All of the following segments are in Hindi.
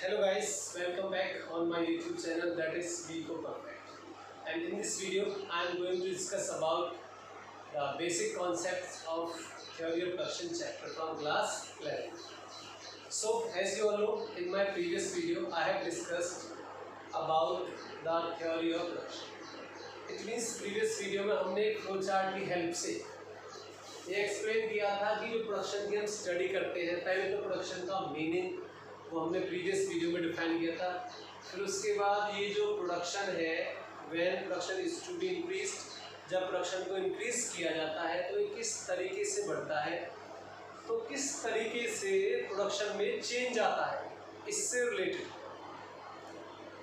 Hello guys, welcome back on my YouTube channel, that is Bco Perfect. And in this video, I am going to discuss about the basic concepts of theory of production chapter from class 11. So as you all know, in my previous video, I have discussed about the theory of production. It means previous video में हमने फ्लो चार्ट की हेल्प से ये एक्सप्लेन किया था कि जो प्रोडक्शन की हम स्टडी करते हैं, पहले तो प्रोडक्शन का मीनिंग वो हमने प्रीवियस वीडियो में डिफाइन किया था। फिर उसके बाद ये जो प्रोडक्शन है, when production is to be increase, जब प्रोडक्शन को इंक्रीज किया जाता है तो ये किस तरीके से बढ़ता है, तो किस तरीके से प्रोडक्शन में चेंज आता है, इससे रिलेटेड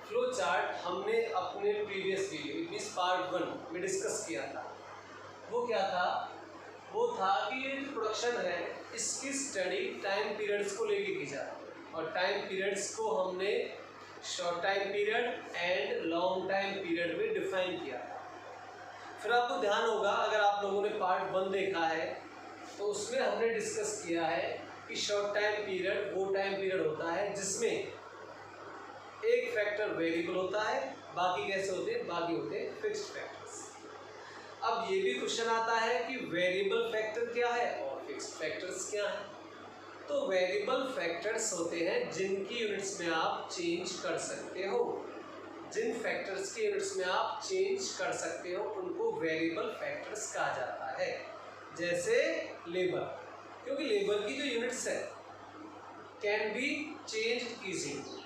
फ्लो चार्ट हमने अपने previous video it means part 1 में डिस्कस किया था। वो क्या था? वो था कि ये जो प्रोडक्शन है इसकी स्टडी टाइम पीरियड्स को लेके की जाए, और टाइम पीरियड्स को हमने short time period and long time period में डिफाइन किया। फिर आपको ध्यान होगा, अगर आप लोगों ने पार्ट 1 देखा है तो उसमें हमने डिस्कस किया है कि शॉर्ट टाइम पीरियड वो टाइम पीरियड होता है जिसमें एक फैक्टर वेरिएबल होता है, बाकी कैसे होते हैं? बाकी होते हैं फिक्स्ड फैक्टर्स। अब ये भी क्वेश्चन आता है कि वेरिएबल फैक्टर क्या है और फिक्स्ड फैक्टर्स क्या है। तो वेरिएबल फैक्टर्स होते हैं जिनकी यूनिट्स में आप चेंज कर सकते हो, जिन फैक्टर्स की यूनिट्स में आप चेंज कर सकते हो उनको वेरिएबल फैक्टर्स कहा जाता है। जैसे लेबर, क्योंकि लेबर की जो यूनिट्स है कैन बी चेंज इजीली।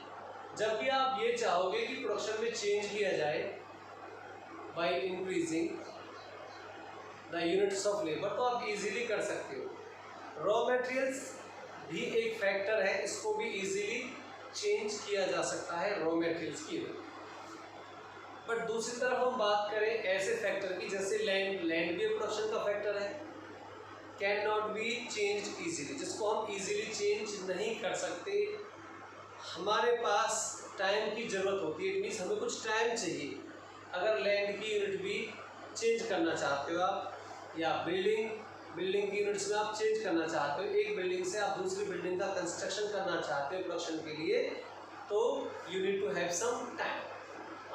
जब भी आप ये चाहोगे कि प्रोडक्शन में चेंज किया जाए by increasing the units of labour, तो आप इजीली कर सकते हो। रॉ मटेरियल्स भी एक फैक्टर है, इसको भी इजीली चेंज किया जा सकता है रॉ मटेरियल्स की। बट दूसरी तरफ हम बात करें ऐसे फैक्टर की जैसे लैंड भी प्रोडक्शन का फैक्टर है, can not be change easily, जिसको हम इजीली चेंज नहीं कर सकते। हमारे पास टाइम की ज़रूरत होती है, इट मीन्स हमें कुछ टाइम चाहिए। अगर लैंड की यूनिट भी चेंज करना चाहते हो आप, या बिल्डिंग की यूनिट्स में आप चेंज करना चाहते हो, एक बिल्डिंग से आप दूसरी बिल्डिंग का कंस्ट्रक्शन करना चाहते हो प्रोडक्शन के लिए, तो you need to have some time,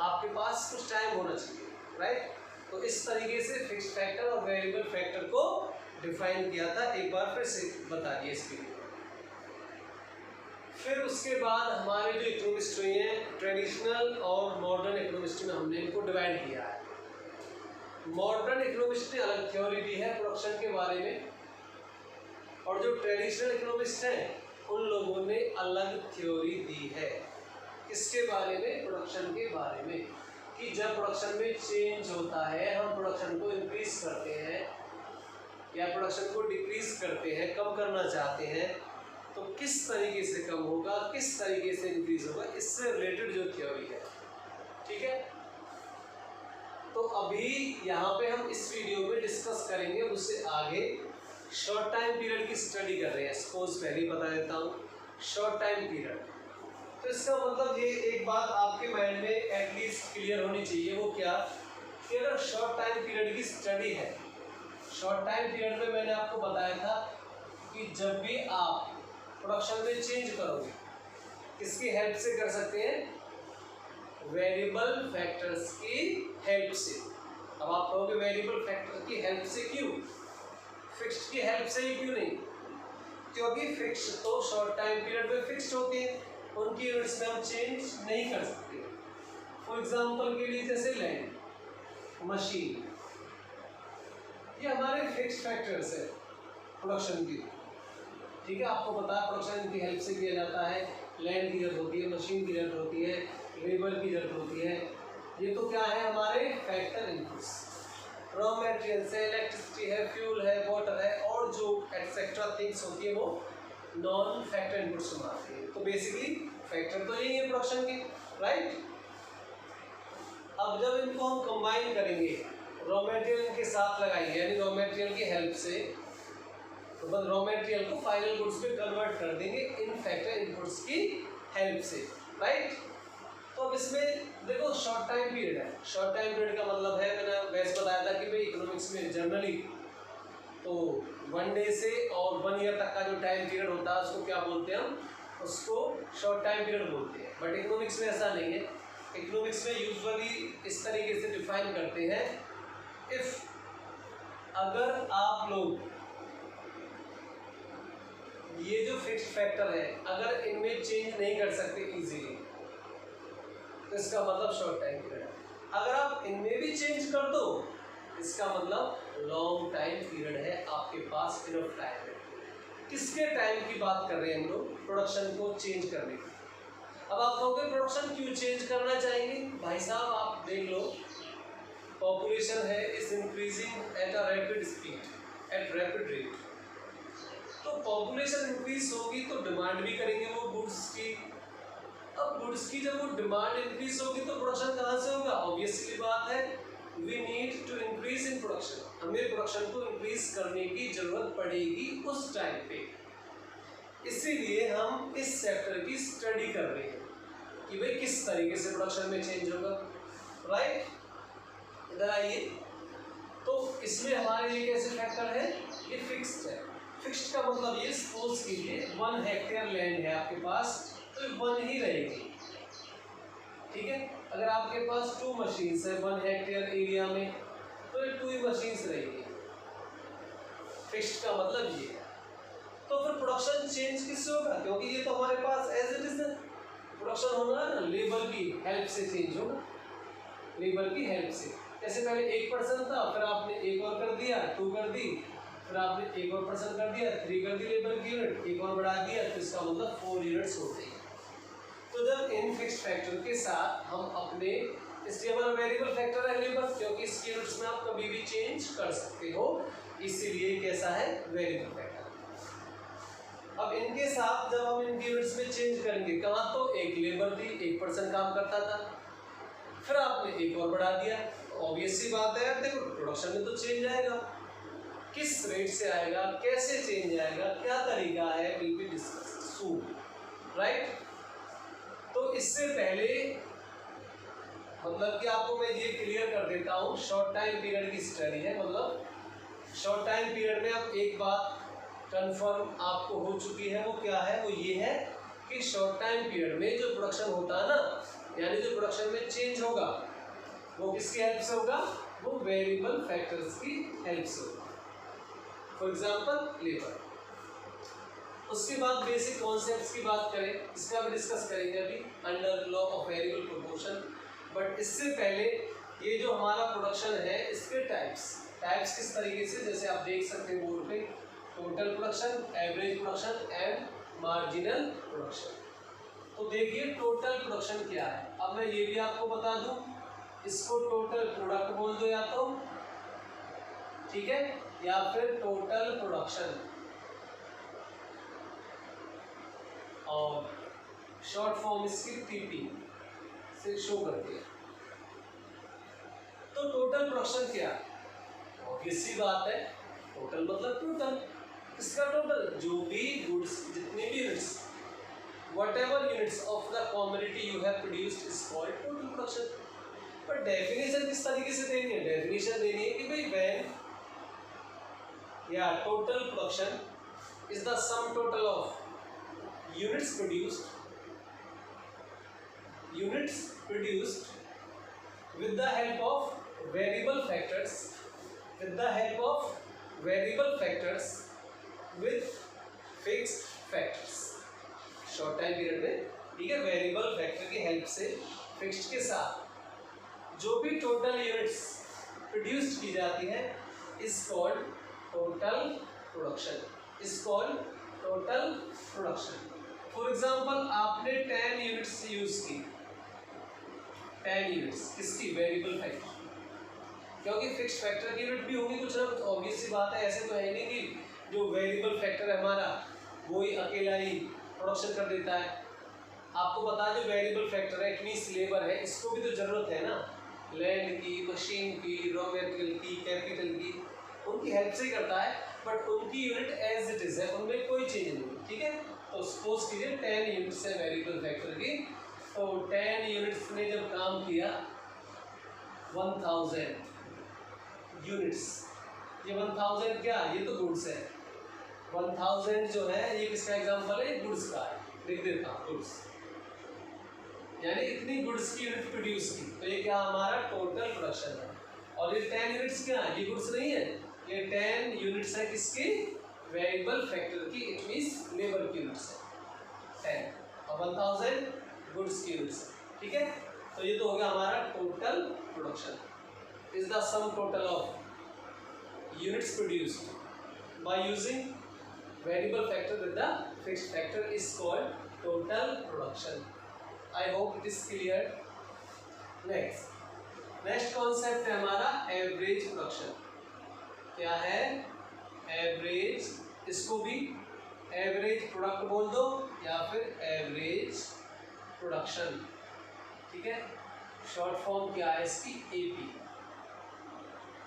आपके पास कुछ टाइम होना चाहिए, राइट। तो इस तरीके से फिक्स्ड फैक्टर और वेरिएबल फैक्टर को डिफाइन किया था। एक बार फिर से बता दिए इसके लिए। फिर उसके बाद हमारे जो इकोनॉमिस्ट हुए हैं, ट्रेडिशनल और मॉडर्न इकोनॉमिस्ट में हमने इनको डिवाइड किया है। मॉडर्न इकोनॉमिस्ट ने अलग थ्योरी दी है प्रोडक्शन के बारे में, और जो ट्रेडिशनल इकोनॉमिस्ट हैं उन लोगों ने अलग थ्योरी दी है। किसके बारे में? प्रोडक्शन के बारे में, कि जब प्रोडक्शन में चेंज होता है, हम प्रोडक्शन को इंक्रीज करते हैं या प्रोडक्शन को डिक्रीज करते हैं, कम करना चाहते हैं, तो किस तरीके से कम होगा, किस तरीके से इंक्रीज होगा, इससे रिलेटेड जो थ्योरी है, ठीक है। तो अभी यहाँ पे हम इस वीडियो में डिस्कस करेंगे, उससे आगे शॉर्ट टाइम पीरियड की स्टडी कर रहे हैं। सपोज पहले बता देता हूँ शॉर्ट टाइम पीरियड, तो इसका मतलब ये एक बात आपके माइंड में एटलीस्ट क्लियर होनी चाहिए। वो क्या? कि अगर शॉर्ट टाइम पीरियड की स्टडी है, शॉर्ट टाइम पीरियड में मैंने आपको बताया था कि जब भी आप प्रोडक्शन में चेंज करोगे, किसकी हेल्प से कर सकते हैं? वेरिएबल फैक्टर्स की हेल्प से। अब आप कहोगे वेरिएबल फैक्टर की हेल्प से क्यों, फिक्स्ड की हेल्प से ही क्यों नहीं? क्योंकि फिक्स्ड तो शॉर्ट टाइम पीरियड में फिक्स्ड होते हैं, उनकी यूनिट्स में हम चेंज नहीं कर सकते। फॉर एग्जांपल के लिए जैसे लैंड, मशीन, ये हमारे फिक्स्ड फैक्टर्स है प्रोडक्शन की, ठीक है। आपको पता है प्रोडक्शन की हेल्प से किया जाता है, लैंड की जरूरत होती है, मशीन की जरूरत होती है, लेबर की जरूरत होती है। ये तो क्या है? हमारे फैक्टर इनपुट्स। रॉ मटेरियल्स है, इलेक्ट्रिसिटी है, फ्यूल है, वाटर है, और जो एक्सेट्रा थिंग्स होती है वो नॉन फैक्टर इनपुट्स में आती है। तो बेसिकली फैक्टर तो यही है प्रोडक्शन के, राइट। अब जब इनको हम कंबाइन करेंगे, रॉ मटेरियल के साथ लगाएंगे, यानी रॉ मटेरियल की हेल्प से, तो बस रॉ मटेरियल को फाइनल गुड्स में कन्वर्ट कर देंगे इन फैक्टर इनपुट्स की हेल्प से, राइट। तो अब इसमें देखो शॉर्ट टाइम पीरियड है। शॉर्ट टाइम पीरियड का मतलब है, मैंने वैसे बताया था कि भाई इकोनॉमिक्स में जनरली तो 1 डे से और 1 ईयर तक का जो टाइम पीरियड होता है उसको क्या बोलते हैं हम? उसको शॉर्ट टाइम पीरियड बोलते हैं। बट इकोनॉमिक्स में ऐसा नहीं है। इकोनॉमिक्स में यूजुअली इस तरीके से डिफाइन करते हैं, इफ अगर आप लोग ये जो फिक्स्ड फैक्टर है अगर इनमें चेंज नहीं कर सकते इजीली, तो इसका मतलब शॉर्ट टाइम पीरियड है। अगर आप इनमें भी चेंज कर दो, इसका मतलब लॉन्ग टाइम पीरियड है, आपके पास इनफ टाइम है। किसके टाइम की बात कर रहे हैं हम लोग? प्रोडक्शन को चेंज करने की। अब आप कहोगे प्रोडक्शन क्यों चेंज करना चाहेंगे? भाई साहब आप देख लो, पॉपुलेशन है is increasing at a rapid speed, at rapid rate. तो पॉपुलेशन इंक्रीज होगी तो डिमांड भी करेंगे वो गुड्स की। अब गुड्स की जब वो डिमांड इंक्रीज होगी तो प्रोडक्शन कहाँ से होगा? ऑब्वियसली बात है, we need to increase in production. हमें प्रोडक्शन को इंक्रीज करने की जरूरत पड़ेगी उस टाइम पे। इसीलिए हम इस सेक्टर की स्टडी कर रहे हैं कि भाई किस तरीके से प्रोडक्शन में चेंज होगा। राइट, इधर आइए। तो इसमें हमारे लिए कैसे फैक्टर है? ये फिक्स्ड है। फिक्स्ड का मतलब ये, सपोज कीजिए 1 हेक्टेयर लैंड है आपके पास, तो 1 ही रहेगी। ठीक है, अगर आपके पास 2 मशीन्स है 1 हेक्टेयर एरिया में, तो ये 2 ही मशीन्स रहेगी। फिक्स्ड का मतलब ये है। तो फिर प्रोडक्शन चेंज किससे होगा? क्योंकि ये तो हमारे पास एज इट इज प्रोडक्शन होगा ना, लेबर की हेल्प से चेंज होगा, लेबर की हेल्प से। जैसे पहले 1% था, फिर आपने 1 और कर दिया, 2 कर दी, फिर आपने 1 और % कर दिया, 3 कर दी लेबर की यूनिट, 1 और बढ़ा दिया, तो इसका मतलब 4 यूनिट्स होते हैं। तो जब इन फिक्स्ड फैक्टर के साथ हम अपने, इसलिए हमारा वेरिएबल फैक्टर है लेबर, क्योंकि इसकी यूनिट्स में आप कभी भी चेंज कर सकते हो, इसीलिए कैसा है? Variable factor. अब इनके साथ जब हम इनकी यूनिट्स में चेंज करेंगे, कहाँ तो एक लेबर थी 1% काम करता था, फिर आपने 1 और बढ़ा दिया, ऑब्वियस सी बात है यार, देखो प्रोडक्शन में तो चेंज आएगा। किस रेट से आएगा, कैसे चेंज आएगा, क्या तरीका है, will be discussed soon. Right, तो इससे पहले मतलब कि आपको मैं ये क्लियर कर देता हूँ, शॉर्ट टाइम पीरियड की स्टडी है। मतलब शॉर्ट टाइम पीरियड में अब एक बात कंफर्म आपको हो चुकी है, वो क्या है? वो ये है कि शॉर्ट टाइम पीरियड में जो प्रोडक्शन होता है ना, यानी जो प्रोडक्शन में चेंज होगा, वो किसकी हेल्प से होगा? वो वेरिएबल फैक्टर्स की हेल्प से होगा। For example labour. उसके बाद बेसिक कॉन्सेप्ट्स की बात करें, इसका भी डिस्कस करेंगे अभी under law of variable proportion. But इससे पहले ये जो हमारा प्रोडक्शन है, इसके टाइप्स किस तरीके से, जैसे आप देख सकते हैं बोर्ड पे, total production, average production and marginal production. तो देखिए टोटल प्रोडक्शन क्या है। अब मैं ये भी आपको बता दूं, इसको टोटल प्रोडक्ट बोल दो या तो, ठीक है, या फिर टोटल प्रोडक्शन, और शॉर्ट फॉर्म इसकी टीपी से शो करती है। तो टोटल प्रोडक्शन क्या है? ऑब्वियस सी बात है, टोटल मतलब टोटल, इसका टोटल जो भी गुड्स, जितने भी units, whatever units of the commodity you have produced is called total production। पर डेफिनेशन किस तरीके से देनी है? डेफिनेशन देनी है कि भाई when या total production is the sum total of units produced with the help of variable factors, with fixed factors। Short time period में, ठीक है, वेरिएबल फैक्टर की हेल्प से फिक्स्ड के साथ जो भी टोटल यूनिट्स प्रोड्यूस की जाती है is called total production, for example आपने 10 यूनिट्स यूज की, 10 यूनिट्स किसकी? वेरिएबल फैक्टर, क्योंकि फिक्स्ड फैक्टर की यूनिट भी होगी कुछ ना कुछ, ऑब्वियस सी बात है। ऐसे तो है नहीं कि जो वेरिएबल फैक्टर है हमारा वो ही अकेला ही प्रोडक्शन कर देता है। आपको बता जो वेरिएबल फैक्टर है, इट मींस लेबर है, इसको भी तो जरूरत है ना, लैंड की, मशीन की, रॉ मटेरियल की, कैपिटल की, उनकी हेल्प से ही करता है। बट उनकी यूनिट एज इट इज है, उनमें कोई चेंज नहीं, ठीक है। तो सपोज कीजिए 10 यूनिट्स है वेरिएबल फैक्टर की, तो 10 यूनिट्स ने जब काम किया 1000 यूनिट्स, ये 1000 क्या, ये तो गुड्स है, 1000 जो है ये किसका एग्जांपल है? गुड्स का है। लिख देता हूँ गुड्स, यानी इतनी गुड्स की यूनिट प्रोड्यूस की, तो ये क्या हमारा टोटल प्रोडक्शन है। और ये 10 यूनिट्स क्या है, ये गुड्स नहीं है, ये 10 यूनिट्स है किसकी, वेरिएबल फैक्टर की, इट मींस लेबर की यूनिट्स है 10 और 1000 गुड्स की यूनिट्स है, ठीक है। तो ये तो हो गया हमारा total production, is the sum total of units produced by using variable factor with the fixed factor is called total production. I hope it is clear. Next concept है हमारा एवरेज प्रोडक्शन। क्या है, एवरेज, इसको भी एवरेज प्रोडक्ट बोल दो या फिर एवरेज प्रोडक्शन, ठीक है। शॉर्ट फॉर्म क्या है इसकी, एपी।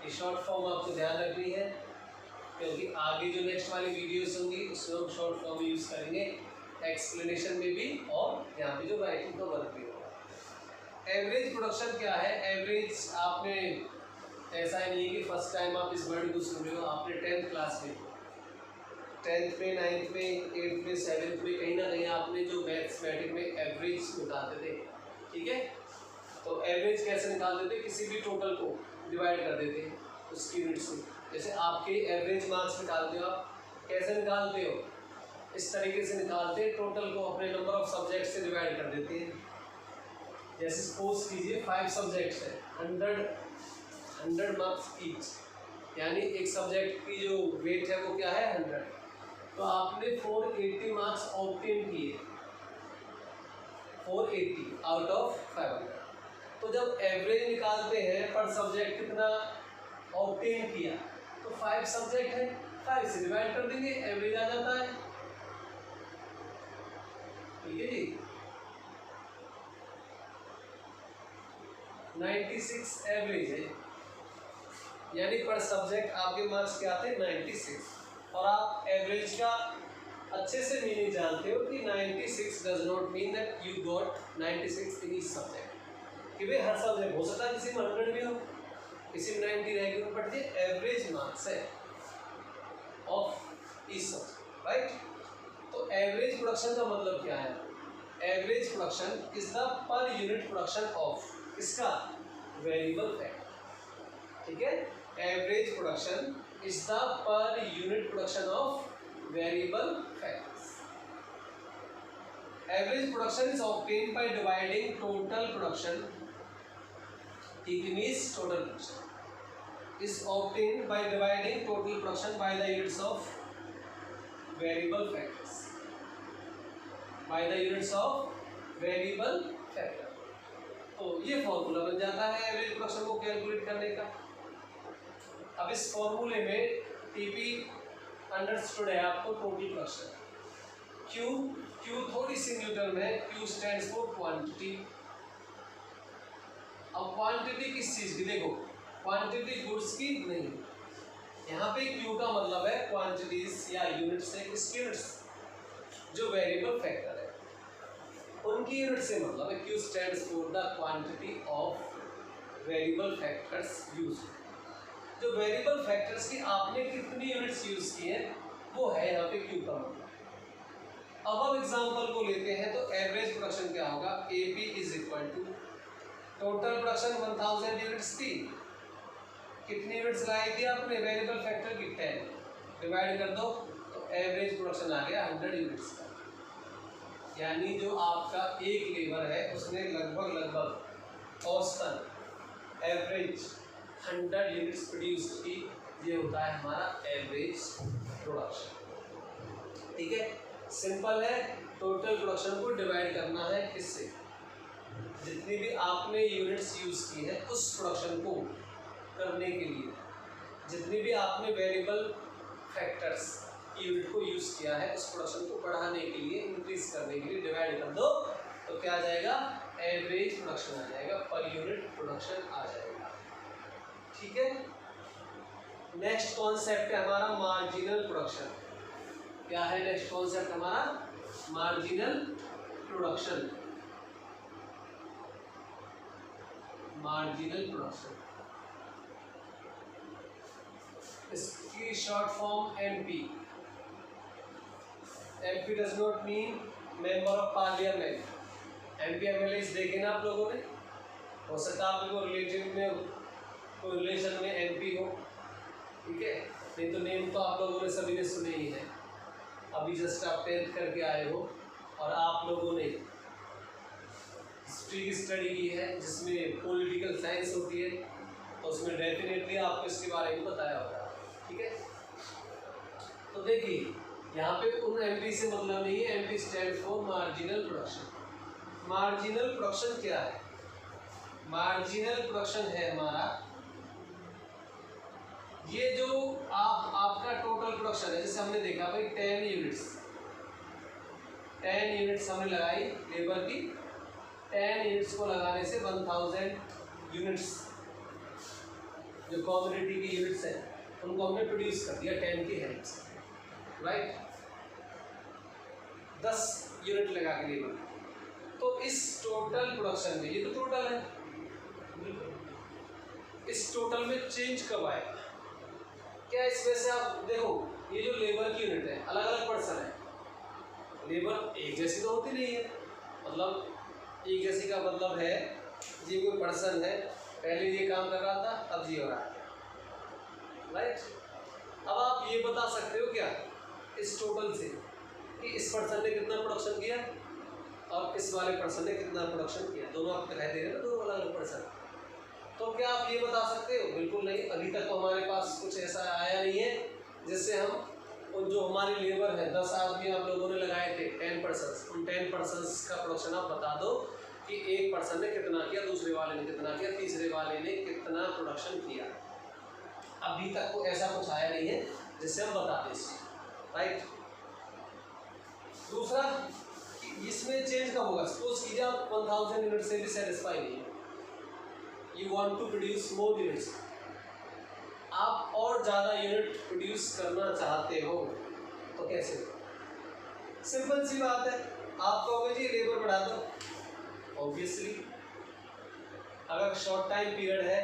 ये शॉर्ट फॉर्म आपको ध्यान रखनी है, क्योंकि आगे जो नेक्स्ट वाली वीडियोस होंगी उसमें हम शॉर्ट फॉर्म यूज करेंगे, एक्सप्लेनेशन में भी और यहाँ पे जो राइटिंग का वर्क भी होगा। एवरेज प्रोडक्शन क्या है, एवरेज आपने, ऐसा ही नहीं है कि फर्स्ट टाइम आप इस वर्ड को सुन रहे हो, आपने 10th क्लास में, 10th में, 9th में, 8th में, 7th में कहीं ना कहीं आपने जो मैथमेटिक में एवरेज निकालते थे, ठीक है। तो एवरेज कैसे निकालते थे, किसी भी टोटल को डिवाइड कर देते उसकी यूनिट से। जैसे आपके एवरेज मार्क्स निकालते हो, आप कैसे निकालते हो, इस तरीके से निकालते हैं, टोटल को अपने नंबर ऑफ सब्जेक्ट से डिवाइड कर देते हैं। जैसे सपोज कीजिए 5 सब्जेक्ट्स है, 100 मार्क्स ईच, यानी एक सब्जेक्ट की जो वेट है वो क्या है 100, तो आपने 480 मार्क्स ऑब्टेन किए, 480 आउट ऑफ 500। तो जब एवरेज निकालते हैं पर सब्जेक्ट कितना ऑब्टेन किया, तो 5 सब्जेक्ट है, 5 से डिवाइड कर देंगे, एवरेज आ जाता है, ठीक है जी। 96 एवरेज है, यानी पर सब्जेक्ट आपके मार्क्स क्या आते हैं 96, और आप एवरेज का अच्छे से मीनिंग जानते हो कि 96 does not mean that you got 96 in each subject, कि भाई हर सब्जेक्ट हो सकता है किसी में 100 भी हो, किसी में 90 रहेगी, बट ये एवरेज मार्क्स है ऑफ ईच सब्जेक्ट, राइट। तो एवरेज प्रोडक्शन का मतलब क्या है, average production is the per unit production of इसका वेरिएबल फैक्टर, ठीक है। Average production is the per unit production of variable factors. Average production is obtained by dividing total production, it means total production is obtained by dividing total production by the units of variable factors, by the units of variable factor। तो ये फॉर्मूला बन जाता है एवरेज प्रोडक्शन को कैलकुलेट करने का। अब इस फॉर्मूले में टीपी अंडरस्टूड है आपको, टोटल प्रोडक्शन, क्यू थोड़ी सी न्यूटन में, क्यू स्टैंड्स फॉर क्वांटिटी। अब क्वांटिटी किस चीज़ की, देखो क्वांटिटी गुड्स की नहीं, यहाँ पे क्यू का मतलब है क्वांटिटीज या यूनिट्स है, किसकी यूनिट्स, जो वेरिएबल फैक्टर है उनकी यूनिट से मतलब है। Q stands for the quantity of variable factors use, जो वेरिएबल फैक्टर्स की आपने कितनी यूनिट्स यूज की हैं वो है यहाँ पे क्यू का मतलब। अब हम एग्जांपल को लेते हैं, तो एवरेज प्रोडक्शन क्या होगा, AP is equal to total production 1000 units थी, कितनी यूनिट्स लाई थी आपने वेरिएबल फैक्टर की 10, डिवाइड कर दो तो एवरेज प्रोडक्शन आ गया 100 यूनिट्स का, यानी जो आपका एक लेबर है उसने लगभग औसतन एवरेज 100 यूनिट्स प्रोड्यूस की, ये होता है हमारा एवरेज प्रोडक्शन, ठीक है। सिंपल है, टोटल प्रोडक्शन को डिवाइड करना है किससे, जितनी भी आपने यूनिट्स यूज की है उस प्रोडक्शन को करने के लिए, जितनी भी आपने वेरिएबल फैक्टर्स की यूनिट को यूज किया है उस प्रोडक्शन को बढ़ाने के लिए, इंक्रीज करने के लिए डिवाइड कर दो, तो क्या आ जाएगा, एवरेज प्रोडक्शन आ जाएगा, पर यूनिट प्रोडक्शन आ जाएगा, ठीक है। नेक्स्ट कॉन्सेप्ट है हमारा मार्जिनल प्रोडक्शन। क्या है नेक्स्ट कॉन्सेप्ट हमारा, मार्जिनल प्रोडक्शन। मार्जिनल प्रोडक्शन, इसकी short form MP। MP does not mean member of parliament, MP MLA देखे ना आप लोगों ने, हो सकता है आप लोगों रिलेटिव में कोई रिलेशन में MP हो, ठीक है, नहीं तो नेम तो आप लोगों ने सभी ने सुने ही है। अभी जस्ट आप 10th करके आए हो और आप लोगों ने हिस्ट्री की स्टडी की है जिसमें पॉलिटिकल साइंस होती है, तो उसमें डेफिनेटली आपको इसके बारे में बताया होगा, ठीक है। तो देखिए यहाँ पे उन MP से मतलब नहीं है, MP stand for marginal production. Marginal production क्या है? मार्जिनल प्रोडक्शन है हमारा ये जो आपका टोटल प्रोडक्शन है, जैसे हमने देखा भाई 10 यूनिट्स हमने लगाई लेबर की, 10 यूनिट्स को लगाने से 1000 यूनिट्स जो कॉमोडिटी की यूनिट्स हैं उनको हमने प्रोड्यूस कर दिया 10 की हेल्प से, राइट। 10 यूनिट लगा के लेबर, तो इस टोटल प्रोडक्शन में, ये तो टोटल है, इस टोटल में चेंज कब आएगा? क्या इसमें से आप देखो ये जो लेबर की यूनिट है अलग अलग पर्सन है, लेबर एक जैसी तो होती नहीं है, मतलब एक जैसी का मतलब है ये कोई पर्सन है, पहले ये काम कर रहा था अब ये हो रहा है, राइट। अब आप ये बता सकते हो क्या इस टोटल से कि इस पर्सन ने कितना प्रोडक्शन किया और इस वाले पर्सन ने कितना प्रोडक्शन किया, दोनों आपको दिखाई दे रहे हैं ना, दोनों अलग अलग पर्सन। तो क्या आप ये बता सकते हो? बिल्कुल नहीं, अभी तक तो हमारे पास कुछ ऐसा आया नहीं है जिससे हम उन जो हमारी लेबर है 10 आदमी आप लोगों ने लगाए थे 10 पर्सन्स, उन 10 पर्सन्स का प्रोडक्शन आप बता दो कि एक पर्सन ने कितना किया, दूसरे वाले ने कितना किया, तीसरे वाले ने कितना प्रोडक्शन किया। अभी तक तो ऐसा कुछ आया नहीं है जिससे हम बता दें, राइट। दूसरा, इसमें चेंज कब होगा? सपोज कीजिए आप 1000 यूनिट से भी सेटिस्फाई नहीं है, you want to produce more units, आप और ज़्यादा यूनिट प्रोड्यूस करना चाहते हो तो कैसे? सिंपल सी बात है, आप कहोगे जी लेबर बढ़ा दो, ऑब्वियसली अगर शॉर्ट टाइम पीरियड है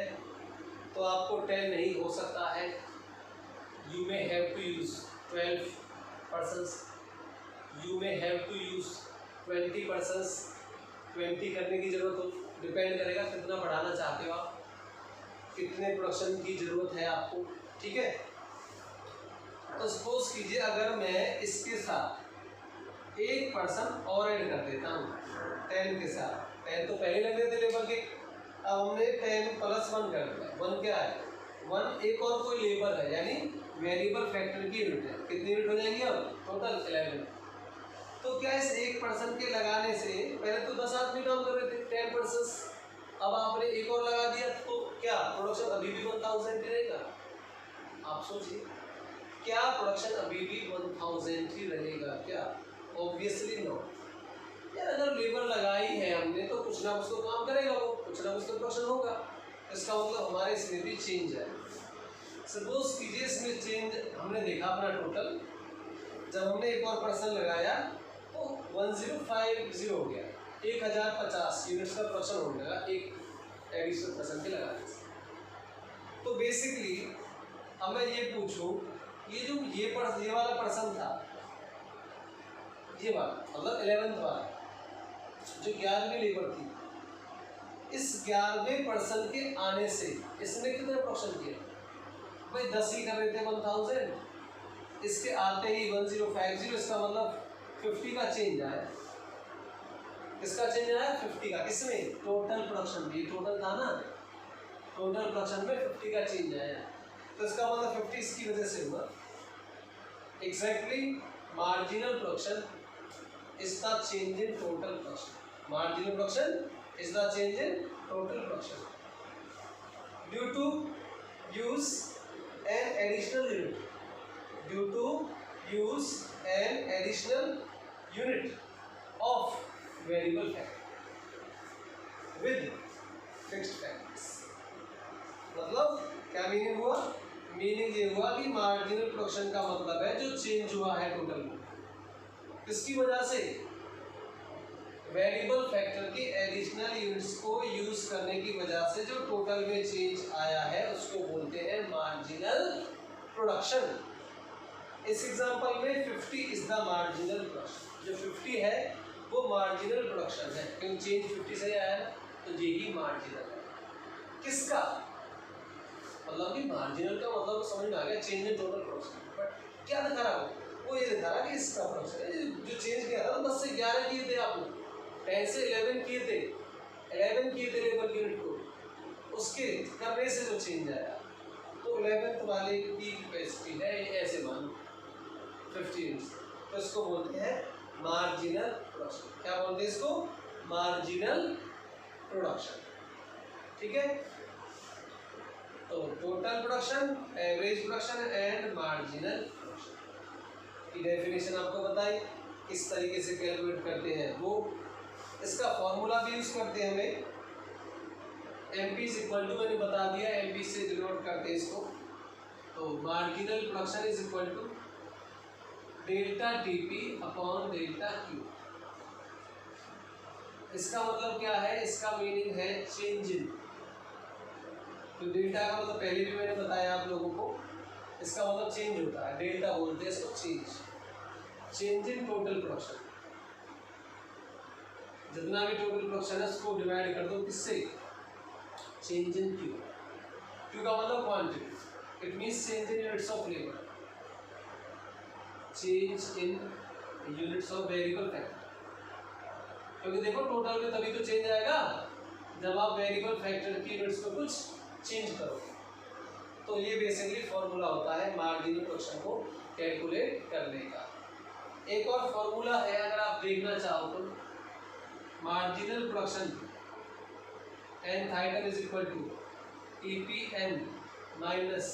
तो आपको 10 नहीं हो सकता है, you may have to use 12 persons, you may have to use 20 persons, 20 करने की ज़रूरत हो, डिपेंड करेगा कितना बढ़ाना चाहते हो आप, कितने प्रोडक्शन की ज़रूरत है आपको, ठीक है। तो सपोज कीजिए अगर मैं इसके साथ एक पर्सन और ऐड कर देता हूँ 10 के साथ, 10 तो पहले लग रहे थे लेबर के, अब हमने 10 + 1 कर दिया, 1 क्या है? 1 एक और कोई लेबर है, यानी वेरिएबल फैक्टर की यूनिट है, कितनी यूनिट हो जाएंगी अब? टोटल 11। तो क्या इस एक पर्सन के लगाने से, पहले तो 10 आदमी काम कर रहे थे 10 पर्सन्स, अब आपने एक और लगा दिया तो क्या प्रोडक्शन अभी भी 1000 रहेगा? आप सोचिए, क्या प्रोडक्शन अभी भी 1000 ही रहेगा क्या? Obviously no. यार अगर लेबर लगाई है हमने तो कुछ ना कुछ तो काम करेगा वो, कुछ ना कुछ तो प्रोडक्शन होगा, इसका मतलब हमारे इसमें भी चेंज है। सपोज कीजिए इसमें चेंज हमने देखा अपना टोटल, जब हमने एक और पर्सन लगाया तो 1050 हो गया, 1050 यूनिट्स का प्रोडक्शन होने लगा एक एडिशनल पर्सन के लगाने से। तो बेसिकली अब मैं ये पूछूं, ये जो ये वाला पर्सन था, ये वाला मतलब 11th वाला जो 11वीं लेबर थी, इस 11वें पर्सन के आने से इसने कितना प्रोडक्शन किया? भाई 10 ही कर रहे थे 1000, इसके आते ही 1050, इसका मतलब 50 का चेंज आया। किसका चेंज आया? 50 का। किसमें? टोटल प्रोडक्शन में, टोटल था ना, टोटल प्रोडक्शन में 50 का चेंज आया, तो इसका मतलब 50 इसकी वजह से हुआ। Exactly marginal production is the change in total production. Marginal production is the change in total production due to use an additional unit. Due to use an additional unit of variable factor with fixed factors. मतलब क्या मीनिंग हुआ? मीनिंग ये हुआ कि मार्जिनल प्रोडक्शन का मतलब है जो चेंज हुआ है टोटल में, किसकी वजह से? वेरिएबल फैक्टर की एडिशनल यूनिट्स को यूज करने की वजह से जो टोटल में चेंज आया है उसको बोलते हैं मार्जिनल प्रोडक्शन। इस एग्जांपल में 50 इज द मार्जिनल प्रोडक्शन। जो 50 है वो मार्जिनल प्रोडक्शन है, क्योंकि चेंज 50 से आया है, तो यही मार्जिनल है। किसका मतलब कि मार्जिनल का मतलब समझ में आ गया, change in total production. But क्या दिखा रहा वो ये दिखा रहा कि इसका प्रोडक्शन है जो चेंज किया था, 10 से 11 किए थे आपने, 10 से 11 किए थे, 11 किए थे लेबर यूनिट को, उसके करने से जो चेंज आया, तो 11th वाले की कैपेसिटी है ऐसे मानो 15, तो इसको बोलते हैं मार्जिनल प्रोडक्शन। क्या बोलते हैं इसको? Marginal production. ठीक है, तो total production, average production and marginal production की डेफिनेशन आपको बताई, किस तरीके से कैलकुलेट करते हैं वो, इसका फॉर्मूला भी यूज करते हैं हमें। MP इज इक्वल टू, मैंने बता दिया, MP से डिनोट करते हैं इसको, तो marginal production is equal to delta TP upon delta Q। इसका मतलब क्या है? इसका मीनिंग है चेंज इन, तो डेल्टा का मतलब पहले भी मैंने बताया आप लोगों को, इसका मतलब चेंज होता है, डेल्टा बोलते हैं इसको, चेंज इन टोटल प्रोडक्शन। जितना भी टोटल प्रोडक्शन है उसको डिवाइड कर दो किससे? Change in Q। Q का मतलब quantity, it means change in units of labour, change in units of variable factor. क्योंकि देखो टोटल में तभी तो चेंज आएगा जब आप वेरिएबल फैक्टर की यूनिट्स में कुछ चेंज करोगे। तो ये बेसिकली फॉर्मूला होता है मार्जिनल प्रोडक्शन को कैलकुलेट करने का। एक और फॉर्मूला है, अगर आप देखना चाहो तो, marginal production nth item is equal to TPN minus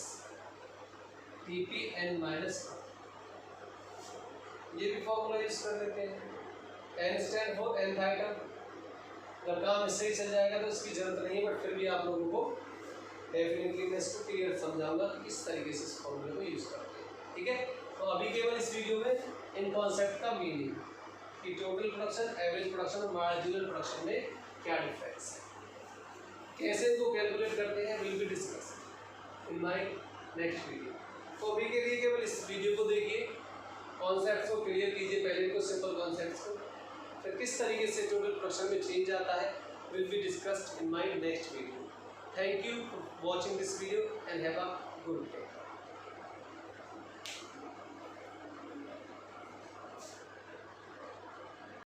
TPN minus, ये भी फॉर्मूला यूज कर लेते हैं। n stand for nth item, अगर काम इससे ही चल जाएगा तो इसकी जरूरत नहीं है, बट फिर भी आप लोगों को डेफिनेटली मैं इसको क्लियर समझाऊंगा कि किस तरीके से इस फॉर्मूले को यूज करते हैं। ठीक है, तो अभी केवल इस वीडियो में इन कॉन्सेप्ट का मीनिंग कि टोटल प्रोडक्शन, एवरेज प्रोडक्शन और मार्जिनल प्रोडक्शन में क्या डिफरेंस है, कैसे इनको कैलकुलेट करते हैं, will be discuss in my next video. तो अभी के लिए केवल इस वीडियो को देखिए, कॉन्सेप्ट्स को क्लियर कीजिए, पहले इनको सिंपल कॉन्सेप्ट्स को, फिर किस तरीके से टोटल प्रोडक्शन में चेंज आता है will be discussed in my next video. Thank you for watching this video and have a good day.